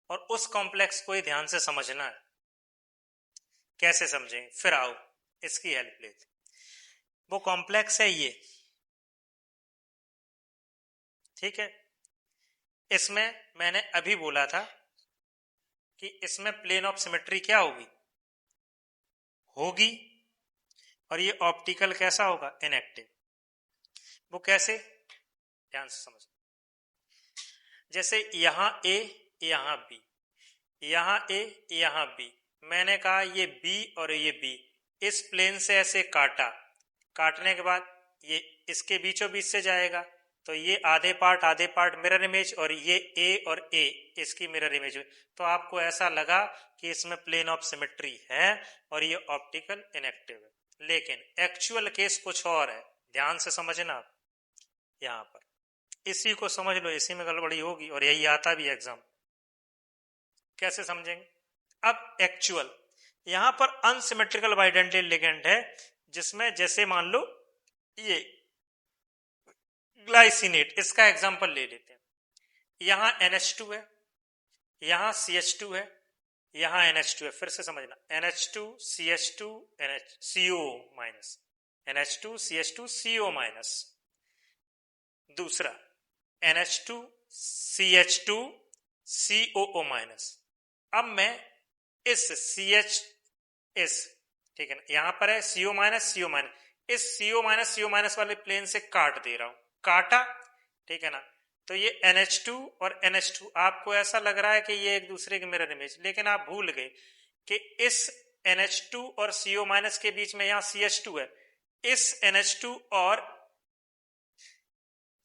और उस कॉम्प्लेक्स को ही ध्यान से समझना है। कैसे समझेंगे, फिर आओ इसकी हेल्प लेते। वो कॉम्प्लेक्स है ये, ठीक है, इसमें मैंने अभी बोला था कि इसमें प्लेन ऑफ सिमेट्री क्या होगी, होगी, और ये ऑप्टिकल कैसा होगा, इनएक्टिव। वो कैसे, ध्यान से समझ, जैसे यहां ए यहां बी, यहां ए यहां बी, मैंने कहा ये बी और ये बी, इस प्लेन से ऐसे काटा, काटने के बाद ये इसके बीचों बीच से जाएगा, तो ये आधे पार्ट मिरर इमेज, और ये ए और ए इसकी मिरर इमेज। तो आपको ऐसा लगा कि इसमें प्लेन ऑफ सिमेट्री है और ये ऑप्टिकल इनएक्टिव है, लेकिन एक्चुअल केस कुछ और है, ध्यान से समझना। आप यहां पर इसी को समझ लो, इसी में गड़बड़ी होगी, और यही आता भी एग्जाम। कैसे समझेंगे, अब एक्चुअल, यहां पर अनसिमेट्रिकल बाइडेंटल लिगेंड है, जिसमें जैसे मान लो ये ग्लाइसिनेट, इसका एग्जांपल ले लेते हैं, यहां NH2 है, यहां CH2 है, यहां NH2 है, फिर से समझना, NH2 CH2 CO minus, NH2 CH2 CO minus, दूसरा NH2 CH2 COO माइनस। अब मैं इस CH इस, ठीक है ना, यहां पर है CO माइनस CO माइनस, इस CO माइनस CO माइनस वाले प्लेन से काट दे रहा हूं, काटा, ठीक है ना, तो ये NH2 और NH2 आपको ऐसा लग रहा है कि ये एक दूसरे के मिरर इमेज, लेकिन आप भूल गए कि इस NH2 और CO माइनस के बीच में यहां CH2 है, इस NH2 और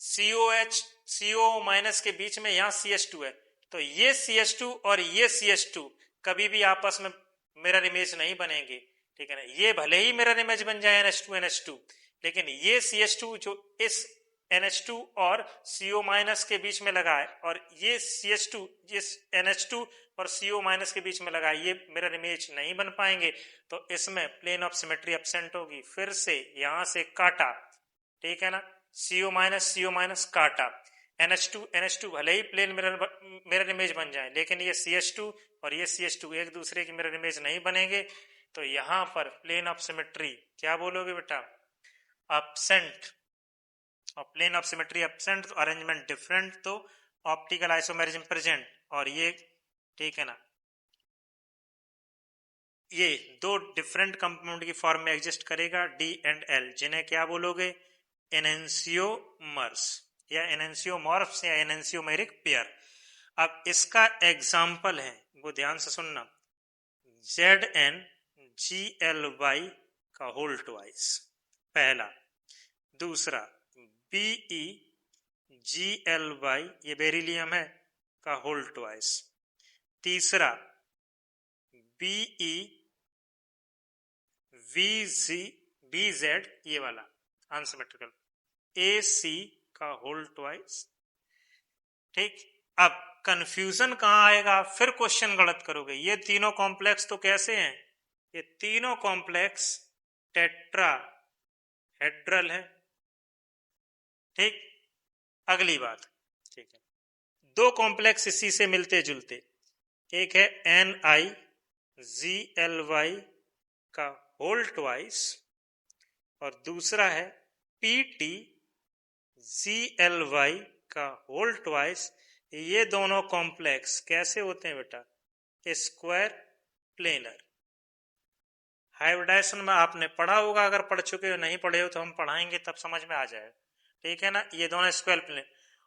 CO माइनस के बीच में यहां CH2 है। तो ये CH2 और ये CH2 कभी भी आपस में मिरर इमेज नहीं बनेंगे, ठीक है ना। ये भले ही मिरर इमेज बन जाए NH2 लेकिन ये CH2 जो इस NH2 और CO माइनस के बीच में लगा है, और ये CH2 जिस NH2 और CO माइनस के बीच में लगा है, ये मिरर इमेज नहीं बन पाएंगे। तो इसमें प्लेन ऑफ सिमेट्री एब्सेंट होगी। फिर से यहां से काटा, ठीक है ना, CO माइनस काटा, NH2 भले ही प्लेन मिरर इमेज बन जाए, लेकिन ये CH2 और ये CH2 एक दूसरे की मिरर इमेज नहीं बनेंगे। तो यहां पर प्लेन ऑफ सिमेट्री क्या बोलोगे बेटा? एब्सेंट। और प्लेन ऑफ सिमेट्री एब्सेंट तो अरेंजमेंट डिफरेंट, तो ऑप्टिकल आइसोमेरिज्म प्रेजेंट। और ये, ठीक है ना, ये दो डिफरेंट कंपाउंड की फॉर्म में एग्जिस्ट करेगा, D एंड L, जिन्हें क्या बोलोगे? एनेंसियोमर्स या एनेंसियोमॉर्फ्स या एनेंसियोमेरिक पेयर। अब इसका एग्जाम्पल है, वो ध्यान से सुनना, ZnGly का होल ट्वाइस, पहला। दूसरा BeGly, ये बेरिलियम है, का होल ट्वाइस। तीसरा BeVZ, ये वाला अनसिमेट्रिकल, AC का होल ट्वाइस। ठीक, अब कंफ्यूजन कहां आएगा? फिर क्वेश्चन गलत करोगे। ये तीनों कॉम्प्लेक्स तो कैसे हैं? ये तीनों कॉम्प्लेक्स टेट्राहेड्रल है। ठीक, अगली बात, ठीक है, दो कॉम्प्लेक्स इसी से मिलते जुलते, एक है NiGly का होल ट्वाइस और दूसरा है PtGly का होल ट्वाइस। ये दोनों कॉम्प्लेक्स कैसे होते हैं बेटा? Square planar. हाइब्रिडाइजेशन में आपने पढ़ा होगा, अगर पढ़ चुके हो, नहीं पढ़े हो तो हम पढ़ाएंगे तब समझ में आ जाएगा, ठीक है ना। ये दोनों स्क्वायर प्लेनर,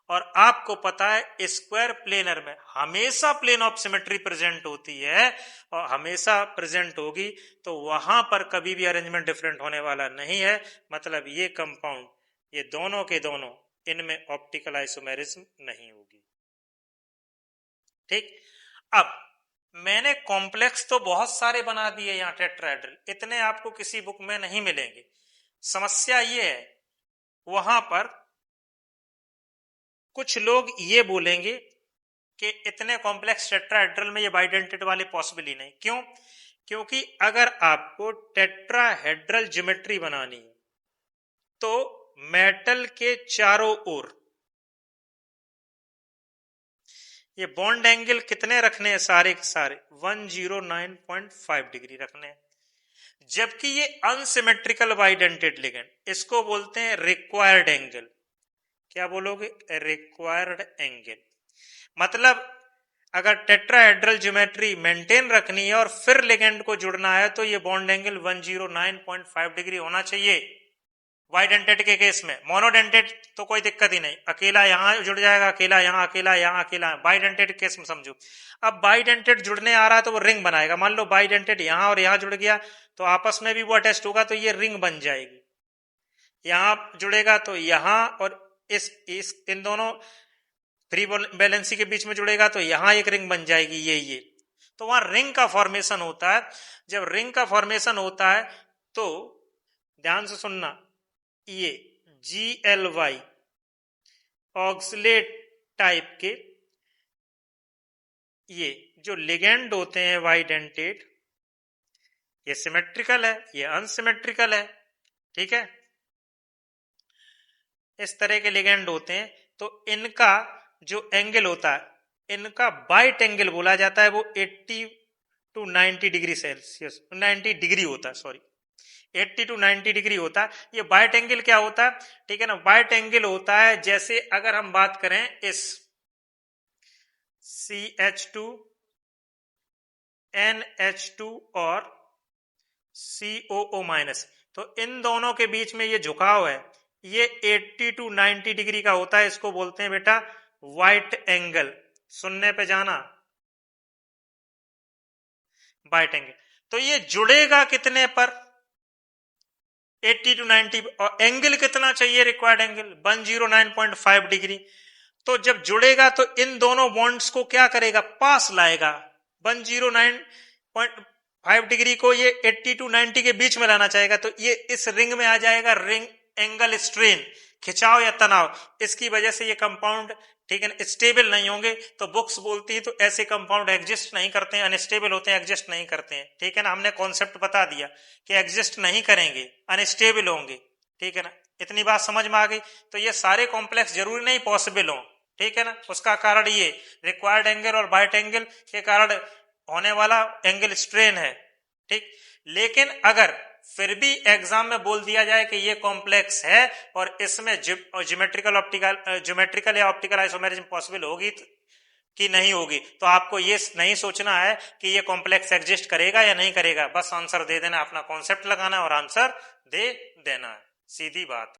और आपको पता है स्क्वायर प्लेनर में हमेशा प्लेन ऑफ सिमेट्री प्रेजेंट होती है और हमेशा प्रेजेंट होगी, तो वहां पर कभी भी अरेंजमेंट डिफरेंट होने वाला नहीं है। मतलब ये कंपाउंड, ये दोनों के दोनों, इनमें ऑप्टिकल आइसोमेरिज्म नहीं होगी। ठीक, अब मैंने कॉम्प्लेक्स तो बहुत सारे बना दिए यहां टेट्राहेड्रल, इतने आपको किसी बुक में नहीं मिलेंगे। समस्या ये है, वहां पर कुछ लोग ये बोलेंगे कि इतने कॉम्प्लेक्स टेट्राहेड्रल में ये बाइडेंटेड वाले पॉसिबल ही नहीं। क्यों? क्योंकि अगर आपको टेट्राहेड्रल ज्योमेट्री बनानी है तो मेटल के चारों ओर ये बॉन्ड एंगल कितने रखने हैं? सारे के सारे 109.5 डिग्री रखने हैं। जबकि ये अनसिमेट्रिकल बाइडेंटेड लिगेंड, इसको बोलते हैं रिक्वायर्ड एंगल। क्या बोलोगे? Required angle. मतलब अगर टेट्राहेड्रल ज्योमेट्री मेंटेन रखनी है और फिर लिगेंड को जुड़ना है तो ये बॉन्ड एंगल 109.5 डिग्री होना चाहिए बाइडेंटेड के केस में। मोनोडेंटेड तो कोई दिक्कत ही नहीं, अकेला यहां जुड़ जाएगा, अकेला यहां, अकेला यहां, अकेला। बाइडेंटेड केस में समझो, अब बाइडेंटेड जुड़ने आ रहा है तो वो रिंग बनाएगा। मान लो बाइडेंटेड यहां और यहां जुड़ गया तो आपस में भी वो अटैच होगा, तो ये रिंग बन जाएगी। यहां जुड़ेगा तो यहां, और इस इन दोनों फ्री बैलेंसी के बीच में जुड़ेगा तो यहां एक रिंग बन जाएगी, ये तो वहां रिंग का फॉर्मेशन होता है। जब रिंग का फॉर्मेशन होता है तो ध्यान से सुनना, ये GLY ऑक्सलेट टाइप के ये जो लिगेंड होते हैं बाइडेंटेड, ये सिमेट्रिकल है, ये अनसिमेट्रिकल है, ठीक है। इस तरह के लिगेंड होते हैं, तो इनका जो एंगल होता है, इनका बाइट एंगल बोला जाता है, वो 80 to 90 डिग्री सेल्सियस, 90 डिग्री होता है, सॉरी 80 to 90 डिग्री होता है। ये बाइट एंगल क्या होता है? ठीक है ना, बाइट एंगल होता है जैसे अगर हम बात करें इस CH2 NH2 और COO माइनस, तो इन दोनों के बीच में ये झुकाव है, ये 80 to 90 डिग्री का होता है। इसको बोलते हैं बेटा वाइट एंगल, सुनने पे जाना, वाइट एंगल, तो ये जुड़ेगा कितने पर, 80 to 90, और एंगल कितना चाहिए रिक्वायर्ड एंगल 109.5 डिग्री। तो जब जुड़ेगा तो इन दोनों बॉन्ड्स को क्या करेगा, पास लाएगा, 109.5 डिग्री को ये 80 to 90 के बीच में लाना चाहेगा, तो ये इस रिंग में आ जाएगा रिंग एंगल स्ट्रेन, खिंचाव या तनाव। इसकी वजह से ये कंपाउंड, ठीक है ना, स्टेबल नहीं होंगे। तो बुक्स बोलती है तो ऐसे कंपाउंड एग्जिस्ट नहीं करते हैं, अनस्टेबल होते हैं, एग्जिस्ट नहीं करते हैं, ठीक है ना। हमने कॉन्सेप्ट बता दिया कि एग्जिस्ट नहीं करेंगे, अनस्टेबल होंगे, ठीक है ना। इतनी बात समझ में आ गई। तो ये सारे कॉम्प्लेक्स जरूरी नहीं पॉसिबल हो, ठीक है ना। उसका कारण ये रिक्वायर्ड एंगल और वाइट एंगल के कारण होने वाला एंगल स्ट्रेन है, ठीक। लेकिन अगर फिर भी एग्जाम में बोल दिया जाए कि ये कॉम्प्लेक्स है और इसमें ज्योमेट्रिकल या ऑप्टिकल आइसोमेरिज्म पॉसिबल होगी कि नहीं होगी, तो आपको ये नहीं सोचना है कि ये कॉम्प्लेक्स एग्जिस्ट करेगा या नहीं करेगा, बस आंसर दे देना, अपना कॉन्सेप्ट लगाना और आंसर दे देना है, सीधी बात।